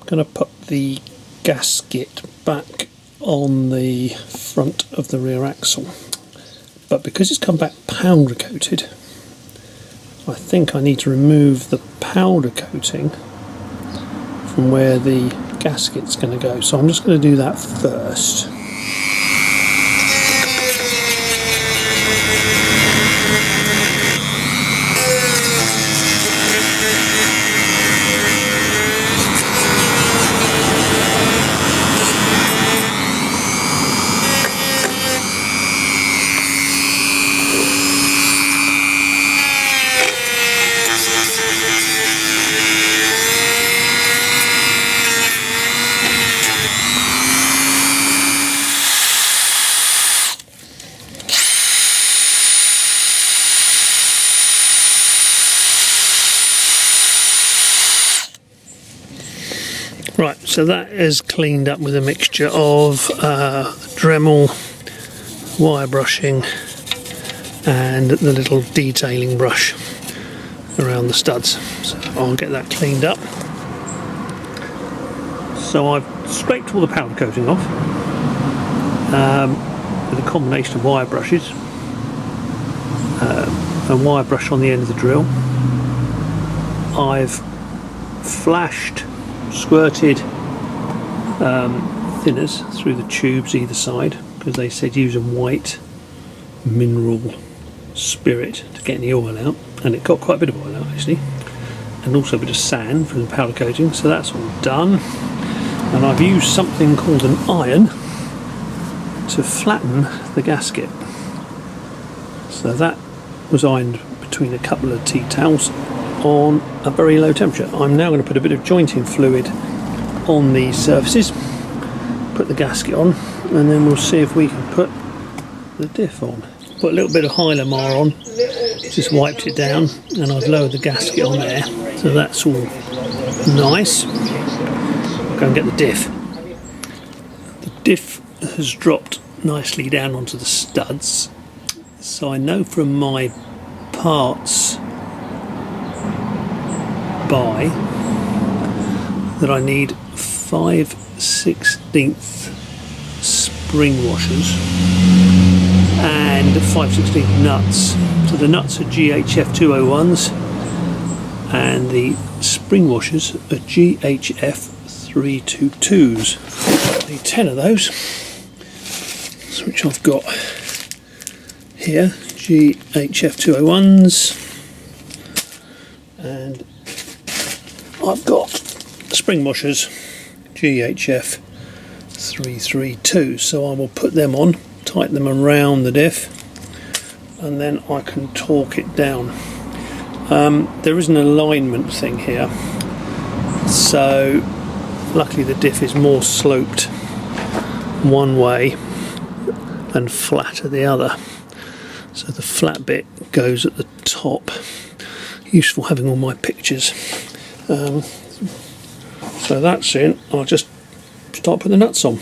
going to put the gasket back on the front of the rear axle, but because it's come back powder coated, I think I need to remove the powder coating from where the gasket's going to go, so I'm just going to do that first. Right, so that is cleaned up with a mixture of Dremel, wire brushing and the little detailing brush around the studs. So I'll get that cleaned up. So I've scraped all the powder coating off with a combination of wire brushes, a wire brush on the end of the drill. I've squirted thinners through the tubes either side, because they said use a white mineral spirit to get any oil out, and it got quite a bit of oil out actually, and also a bit of sand from the powder coating, so that's all done. And I've used something called an iron to flatten the gasket, so that was ironed between a couple of tea towels on a very low temperature. I'm now going to put a bit of jointing fluid on these surfaces, put the gasket on, and then we'll see if we can put the diff on. Put a little bit of Hylamar on, just wiped it down, and I've lowered the gasket on there, so that's all nice. Go and get the diff. The diff has dropped nicely down onto the studs, so I know from my parts buy that I need 5/16 spring washers and 5/16 nuts. So the nuts are GHF 201s and the spring washers are GHF 322s. I need 10 of those, which I've got here, GHF 201s, and I've got spring washers GHF 332, so I will put them on, tighten them around the diff, and then I can torque it down. There is an alignment thing here, so luckily the diff is more sloped one way and flatter the other, so the flat bit goes at the top. Useful having all my pictures. So that's in. I'll just start putting the nuts on.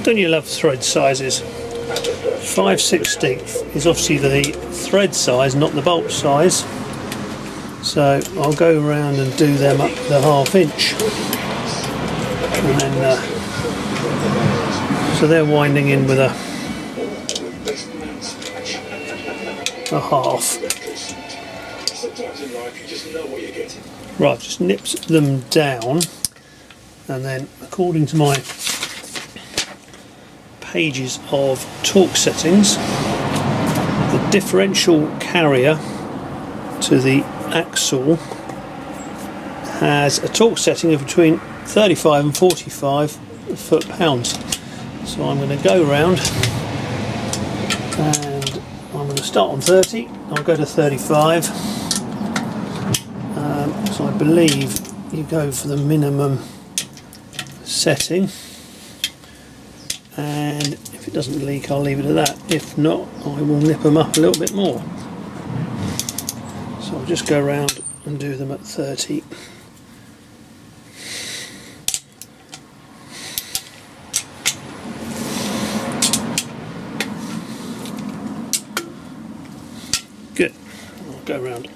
Don't you love thread sizes? 5/16 is obviously the thread size, not the bolt size, so I'll go around and do them up the 1/2 inch, and then so they're winding in with a 1/2. Right, I've just nipped them down, and then according to my pages of torque settings, the differential carrier to the axle has a torque setting of between 35 and 45 foot-pounds. So I'm going to go around and I'm going to start on 30, I'll go to 35. So I believe you go for the minimum setting, and if it doesn't leak I'll leave it at that. If not, I will nip them up a little bit more. So I'll just go around and do them at 30. Good. I'll go around.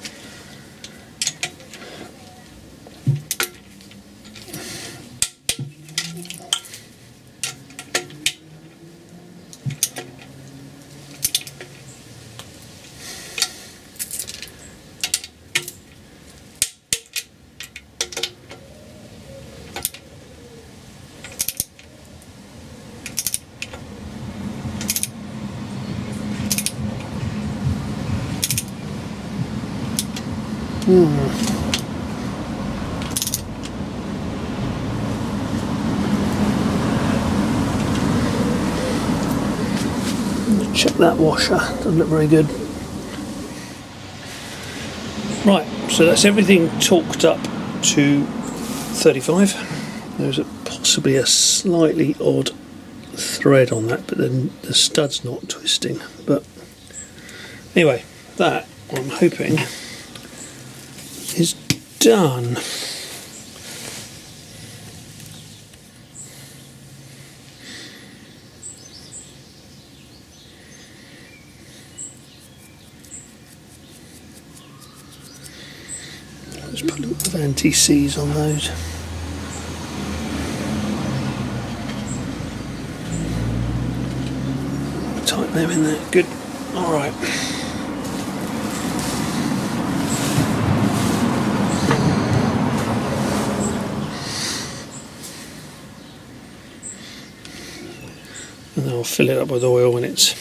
Check that washer, doesn't look very good. Right, so that's everything torqued up to 35. There's possibly a slightly odd thread on that, but then the stud's not twisting. But anyway, that I'm hoping is done. Let's put a little bit of anti-seize on those. Tighten them in there. Good. All right. And then I'll fill it up with oil when it's